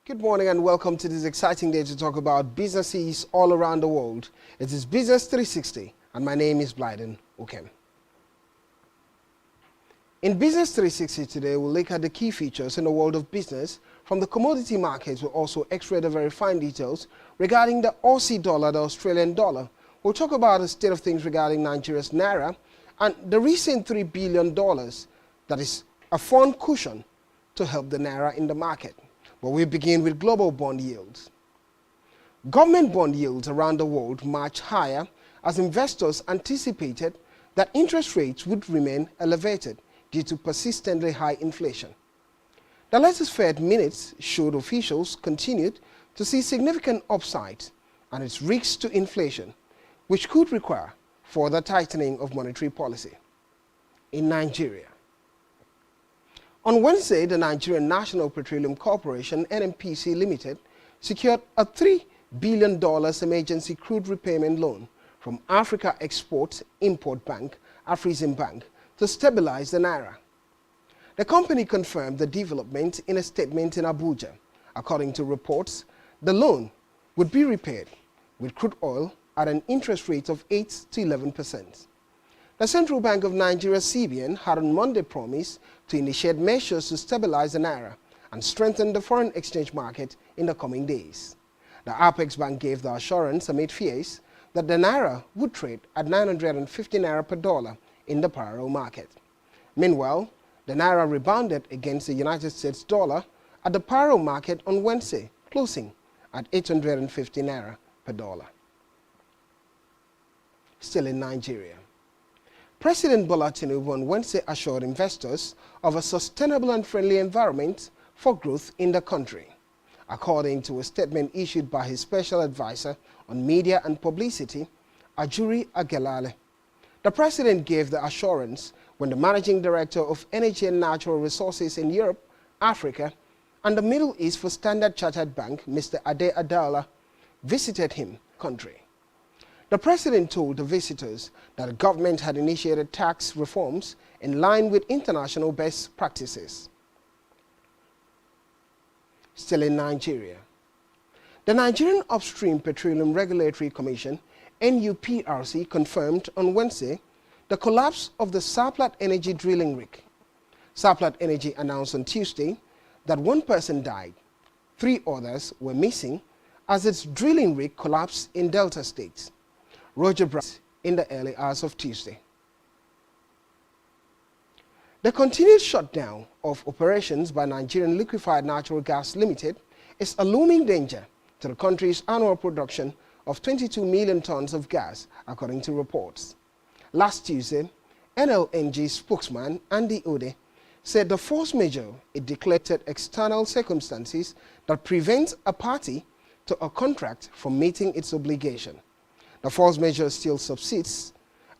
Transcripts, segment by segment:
Good morning and welcome to this exciting day to talk about businesses all around the world. It is Business 360 and my name is Blyden Okem. In Business 360 today, we'll look at the key features in the world of business. From the commodity markets, we'll also x-ray the very fine details regarding the Aussie dollar, the Australian dollar. We'll talk about the state of things regarding Nigeria's Naira and the recent $3 billion that is a fund cushion to help the Naira in the market. But we begin with global bond yields. Government bond yields around the world marched higher as investors anticipated that interest rates would remain elevated due to persistently high inflation. The latest Fed minutes showed officials continued to see significant upside and its risks to inflation, which could require further tightening of monetary policy. In Nigeria, on Wednesday, the Nigerian National Petroleum Corporation, NNPC Limited, secured a $3 billion emergency crude repayment loan from Africa Export-Import Bank, Afreximbank, to stabilize the Naira. The company confirmed the development in a statement in Abuja. According to reports, the loan would be repaid with crude oil at an interest rate of 8 to 11%. The Central Bank of Nigeria, CBN, had on Monday promised to initiate measures to stabilize the Naira and strengthen the foreign exchange market in the coming days. The Apex Bank gave the assurance amid fears that the Naira would trade at 950 Naira per dollar in the parallel market. Meanwhile, the Naira rebounded against the United States dollar at the parallel market on Wednesday, closing at 850 Naira per dollar. Still in Nigeria, President Bola Tinubu on Wednesday assured investors of a sustainable and friendly environment for growth in the country. According to a statement issued by his special advisor on media and publicity, Ajuri Agelale, the president gave the assurance when the managing director of Energy and Natural Resources in Europe, Africa, and the Middle East for Standard Chartered Bank, Mr. Ade Adala, visited him country. The president told the visitors that the government had initiated tax reforms in line with international best practices. Still in Nigeria, the Nigerian Upstream Petroleum Regulatory Commission, NUPRC, confirmed on Wednesday the collapse of the Saplat Energy drilling rig. Saplat Energy announced on Tuesday that one person died, 3 others were missing as its drilling rig collapsed in Delta State. Roger Brown in the early hours of Tuesday. The continued shutdown of operations by Nigerian Liquefied Natural Gas Limited is a looming danger to the country's annual production of 22 million tons of gas, according to reports. Last Tuesday, NLNG spokesman Andy Ode said the force majeure it declared external circumstances that prevent a party to a contract from meeting its obligation. The force majeure still subsists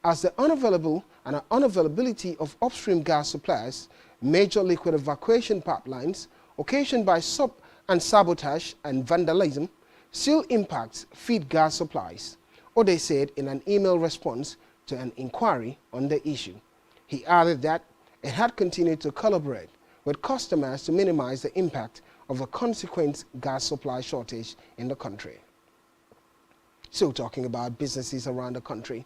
as the unavailability of upstream gas suppliers, major liquid evacuation pipelines occasioned by sabotage and vandalism still impacts feed gas supplies, Ode said in an email response to an inquiry on the issue. He added that it had continued to collaborate with customers to minimize the impact of a consequent gas supply shortage in the country. Still talking about businesses around the country,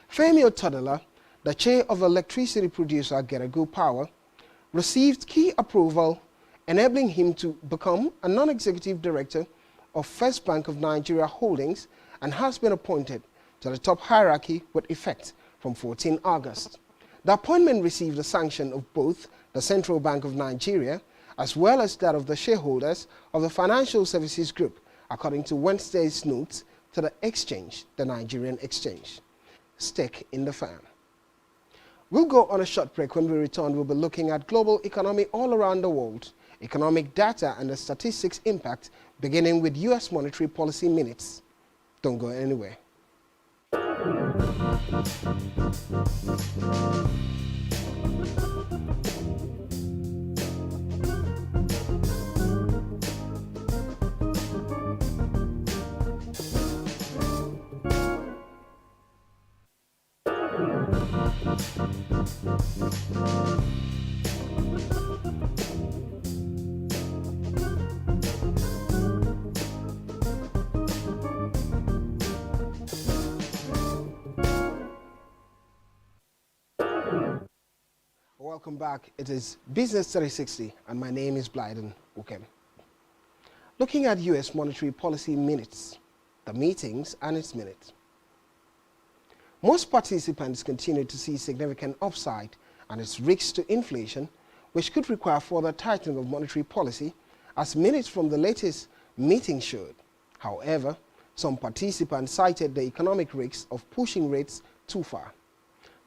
Femi Otedola, the chair of electricity producer Geregu Power, received key approval enabling him to become a non-executive director of First Bank of Nigeria Holdings and has been appointed to the top hierarchy with effect from 14 August. The appointment received the sanction of both the Central Bank of Nigeria as well as that of the shareholders of the Financial Services Group, according to Wednesday's notes to the exchange, the Nigerian exchange. Stake in the firm. We'll go on a short break. When we return, we'll be looking at global economy all around the world, economic data and the statistics impact, beginning with U.S. monetary policy minutes. Don't go anywhere. Welcome back. It is Business 360 and my name is Blyden Ukem. Looking at U.S. monetary policy minutes, the meetings and its minutes. Most participants continue to see significant upside and its risks to inflation, which could require further tightening of monetary policy, as minutes from the latest meeting showed. However, some participants cited the economic risks of pushing rates too far.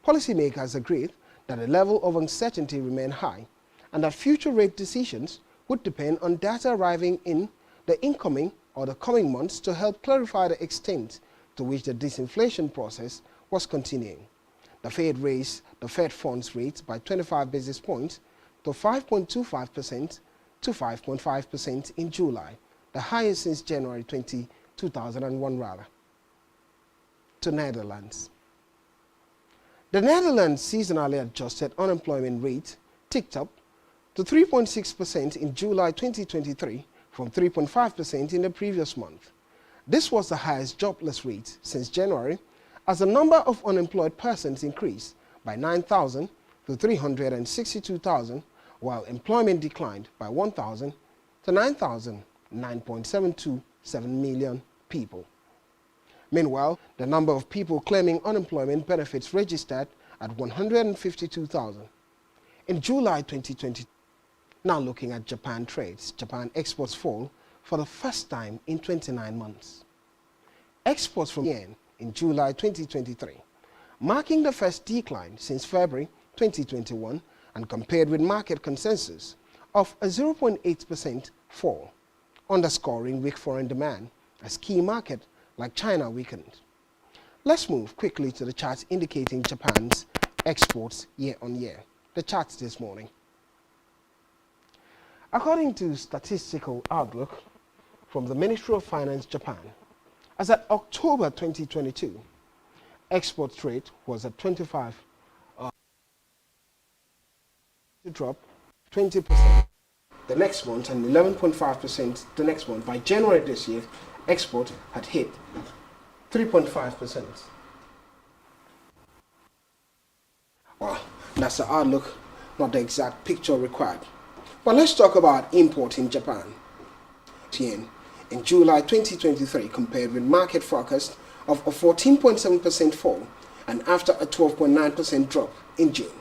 Policymakers agreed that the level of uncertainty remained high and that future rate decisions would depend on data arriving in the incoming or the coming months to help clarify the extent to which the disinflation process was continuing. The Fed raised the Fed funds rate by 25 basis points to 5.25% to 5.5% in July, the highest since January 2001 To Netherlands. The Netherlands seasonally adjusted unemployment rate ticked up to 3.6% in July 2023 from 3.5% in the previous month. This was the highest jobless rate since January, as the number of unemployed persons increased by 9,000 to 362,000, while employment declined by 1,000 to 9,727 million people. Meanwhile, the number of people claiming unemployment benefits registered at 152,000. In July 2020, now looking at Japan trades, Japan exports fall for the first time in 29 months. Exports from yen in July 2023, marking the first decline since February 2021 and compared with market consensus of a 0.8% fall, underscoring weak foreign demand as key market like China weakened. Let's move quickly to the charts indicating Japan's exports year on year. The charts this morning. According to Statistical Outlook from the Ministry of Finance Japan, as at October 2022, export rate was at 25, to drop 20% the next month and 11.5% the next month. By January this year, export had hit 3.5%. Well, that's the outlook, not the exact picture required. But let's talk about import in Japan. Yen in July 2023 compared with market forecast of a 14.7% fall and after a 12.9% drop in June.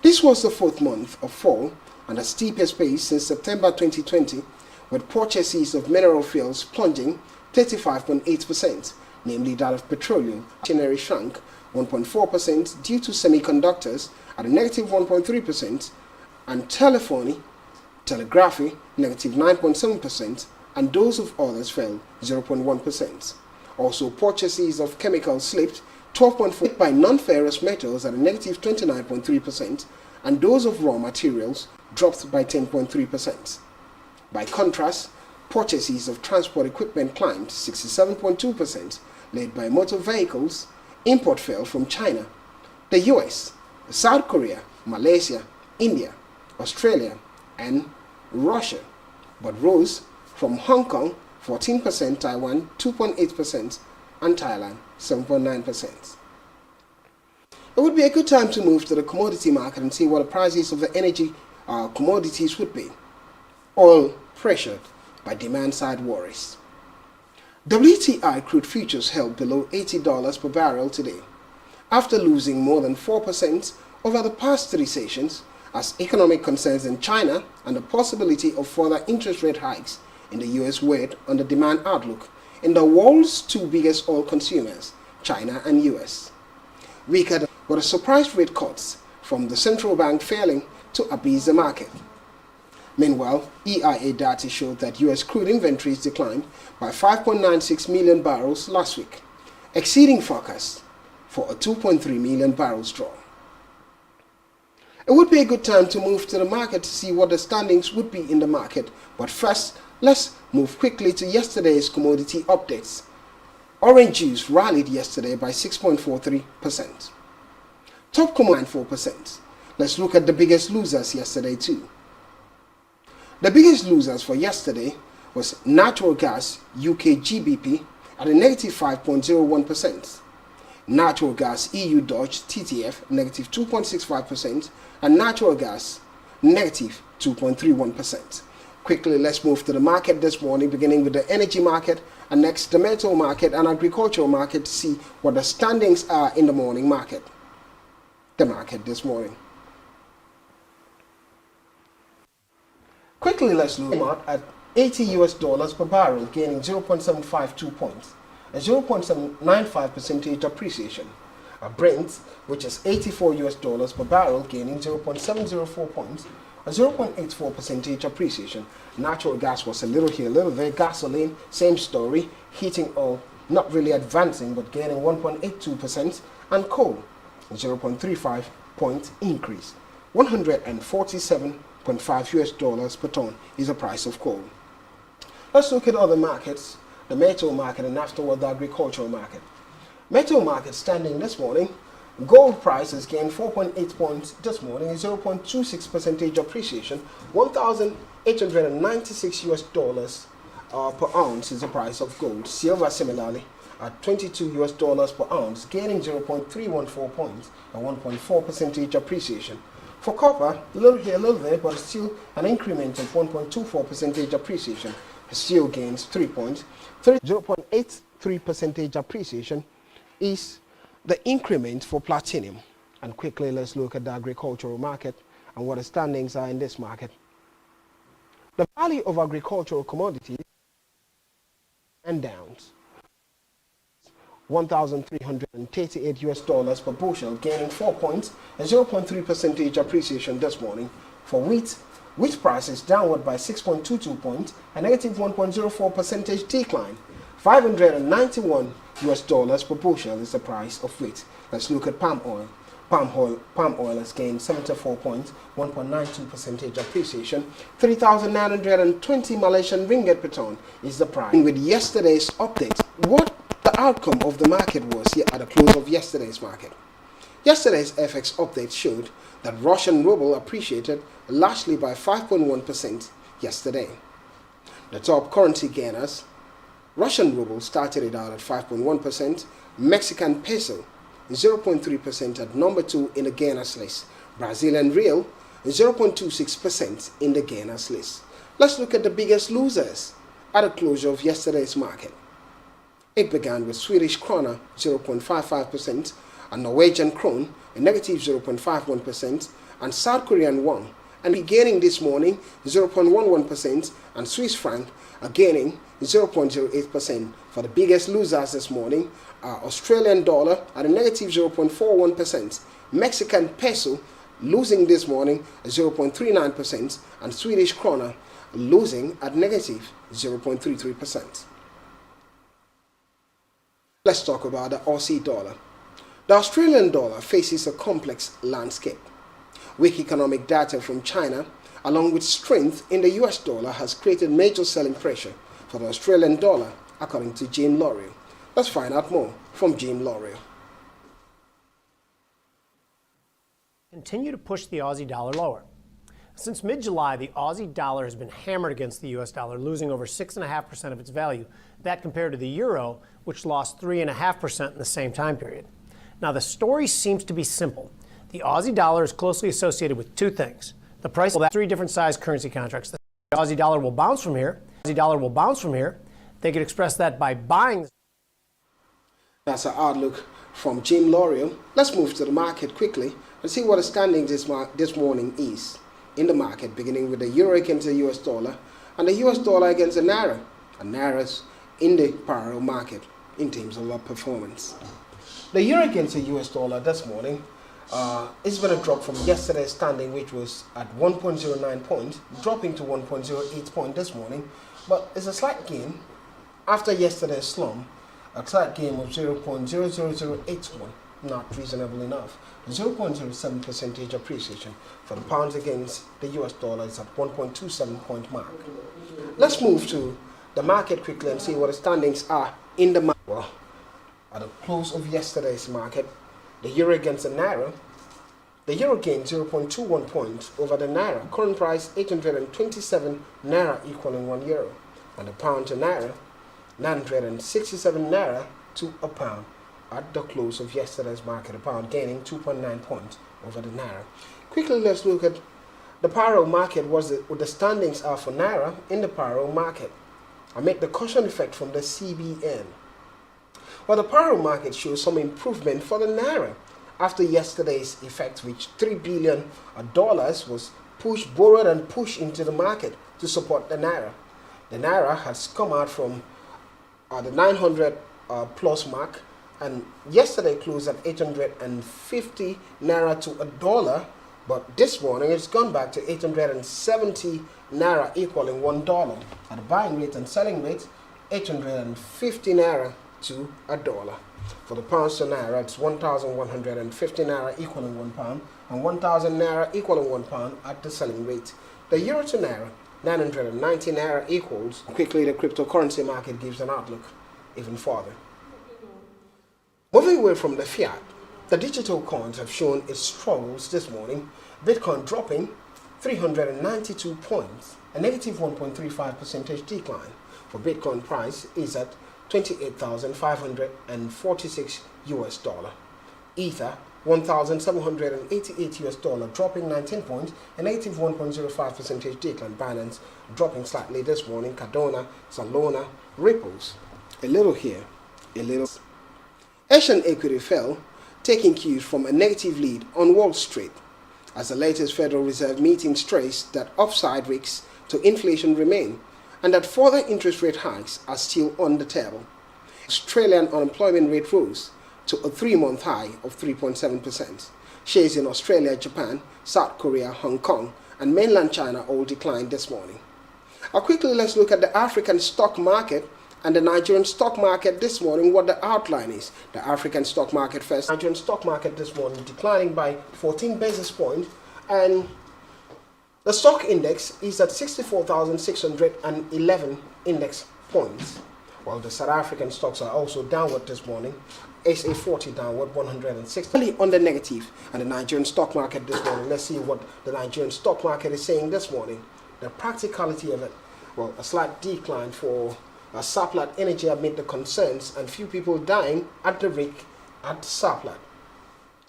This was the fourth month of fall and the steepest pace since September 2020, with purchases of mineral fuels plunging 35.8%, namely that of petroleum. Machinery shrank 1.4% due to semiconductors at a negative 1.3%, and telegraphy negative 9.7%, and those of others fell 0.1%. Also, purchases of chemicals slipped 12.4% by non-ferrous metals at a negative 29.3%, and those of raw materials dropped by 10.3%. By contrast, purchases of transport equipment climbed 67.2%, led by motor vehicles. Import fell from China, the US, South Korea, Malaysia, India, Australia, and Russia, but rose from Hong Kong 14%, Taiwan 2.8%, and Thailand 7.9%. It would be a good time to move to the commodity market and see what the prices of the energy commodities would be. Oil pressured by demand-side worries. WTI crude futures held below $80 per barrel today, after losing more than 4% over the past 3 sessions, as economic concerns in China and the possibility of further interest rate hikes in the US weighed on the demand outlook in the world's 2 biggest oil consumers, China and US. Weaker were the surprise rate cuts from the central bank failing to appease the market. Meanwhile, EIA data showed that US crude inventories declined by 5.96 million barrels last week, exceeding forecasts for a 2.3 million barrels draw. It would be a good time to move to the market to see what the standings would be in the market, but first, let's move quickly to yesterday's commodity updates. Orange juice rallied yesterday by 6.43%. Top commodity 4%. Let's look at the biggest losers yesterday too. The biggest losers for yesterday was natural gas UK GBP at a negative 5.01%. Natural gas EU Dutch TTF negative 2.65% and natural gas negative 2.31%. Quickly, let's move to the market this morning, beginning with the energy market and next the metal market and agricultural market to see what the standings are in the morning market. The market this morning. Quickly, let's look at $80 per barrel, gaining 0.752 points, a 0.795% appreciation. Brent, which is $84 per barrel, gaining 0.704 points, a 0.84% appreciation. Natural gas was a little here, a little there. Gasoline, same story. Heating oil, not really advancing, but gaining 1.82%. And coal, 0.35 point increase. $147.5 per ton is the price of coal. Let's look at other markets, the metal market and afterward the agricultural market. Metal market standing this morning, gold prices gained 4.8 points this morning, a 0.26% appreciation. $1,896 per ounce is the price of gold. Silver similarly at $22 per ounce, gaining 0.314 points, a 1.4% appreciation. For copper, a little here, a little there, but still an increment of 1.24% appreciation. Steel gains 3 points. 0.83% appreciation is the increment for platinum. And quickly, let's look at the agricultural market and what the standings are in this market. The value of agricultural commodities and downs. $1,338 per bushel, gaining 4 points, a 0.3% appreciation this morning. For wheat prices downward by 6.22 points, a negative 1.04% decline. $591 per bushel is the price of wheat. Let's look at palm oil. Palm oil has gained 74 points, 1.92% appreciation. 3,920 Malaysian ringgit per ton is the price. And with yesterday's update, what the outcome of the market was here at the close of yesterday's market. Yesterday's FX update showed that Russian ruble appreciated largely by 5.1% yesterday. The top currency gainers, Russian ruble started it out at 5.1%, Mexican peso 0.3% at number 2 in the gainers list, Brazilian real 0.26% in the gainers list. Let's look at the biggest losers at the closure of yesterday's market. It began with Swedish krona 0.55%, and Norwegian krone a negative 0.51%, and South Korean won and gaining this morning 0.11%, and Swiss franc are gaining 0.08%. For the biggest losers this morning are Australian dollar at a negative 0.41%, Mexican peso losing this morning 0.39%, and Swedish krona losing at negative 0.33%. Let's talk about the Aussie dollar. The Australian dollar faces a complex landscape. Weak economic data from China, along with strength in the US dollar, has created major selling pressure for the Australian dollar, according to Jim Laurier. Let's find out more from Jim Laurier. Continue to push the Aussie dollar lower. Since mid-July, the Aussie dollar has been hammered against the US dollar, losing over 6.5% of its value. That compared to the euro, which lost 3.5% in the same time period. Now, the story seems to be simple. The Aussie dollar is closely associated with two things. The price of 3 different size currency contracts. The Aussie dollar will bounce from here. The Aussie dollar will bounce from here. They could express that by buying. That's our outlook from Jim Laurier. Let's move to the market quickly and see what the standing this morning is in the market, beginning with the euro against the US dollar and the US dollar against the naira. And naira's in the parallel market in terms of our performance. The euro against the US dollar this morning is going to drop from yesterday's standing, which was at 1.09 points, dropping to 1.08 point this morning. But it's a slight gain after yesterday's slump, a slight gain of 0.00081, not reasonable enough. 0.07% appreciation for the pounds against the US dollar is at 1.27 point mark. Let's move to the market quickly and see what the standings are in the market. Well, at the close of yesterday's market, the euro against the naira, the euro gained 0.21 points over the naira. Current price 827 naira equaling 1 euro, and the pound to naira 967 naira to a pound. at the close of yesterday's market, the pound gaining 2.9 points over the naira. Quickly, let's look at the parallel market. What the standings are for naira in the parallel market amid the caution effect from the CBN. Well, the parallel market shows some improvement for the naira after yesterday's effect, which $3 billion was borrowed and pushed into the market to support the naira. The naira has come out from the 900 plus mark, and yesterday closed at 850 naira to $1, but this morning it's gone back to 870 naira, equaling $1. At the buying rate and selling rate, 850 naira to $1. For the pounds to naira, it's 1,150 naira equaling £1, and 1,000 naira equaling £1 at the selling rate. The euro to naira, 990 naira equals. Quickly, the cryptocurrency market gives an outlook even further. Moving away from the fiat, the digital coins have shown its struggles this morning. Bitcoin dropping 392 points, a negative 1.35% decline. For Bitcoin price is at $28,546 US. Ether $1,788 US, dropping 19 points, a negative 1.05% decline. Binance dropping slightly this morning. Cardano, Solana, Ripples, a little here, a little. Asian equity fell, taking cues from a negative lead on Wall Street, as the latest Federal Reserve meeting stressed that upside risks to inflation remain and that further interest rate hikes are still on the table. Australian unemployment rate rose to a 3-month high of 3.7%. Shares in Australia, Japan, South Korea, Hong Kong, and mainland China all declined this morning. Quickly, let's look at the African stock market and the Nigerian stock market this morning, what the outline is. The African stock market first. Nigerian stock market this morning declining by 14 basis points, and the stock index is at 64,611 index points. While the South African stocks are also downward this morning. SA40 downward 160. On the negative, and the Nigerian stock market this morning. Let's see what the Nigerian stock market is saying this morning. The practicality of it. Well, a slight decline for Saplat Energy amid the concerns and few people dying at the rig at Saplat.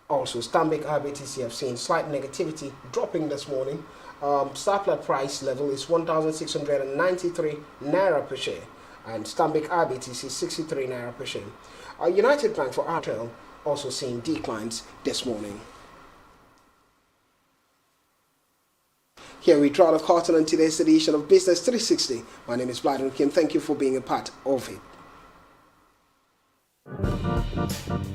Also, Stanbic IBTC have seen slight negativity, dropping this morning. Saplat price level is 1,693 naira per share, and Stanbic IBTC 63 naira per share. United Bank for Airtel also seeing declines this morning. Here we draw the curtain on today's edition of Business 360. My name is Vladimir Kim. Thank you for being a part of it.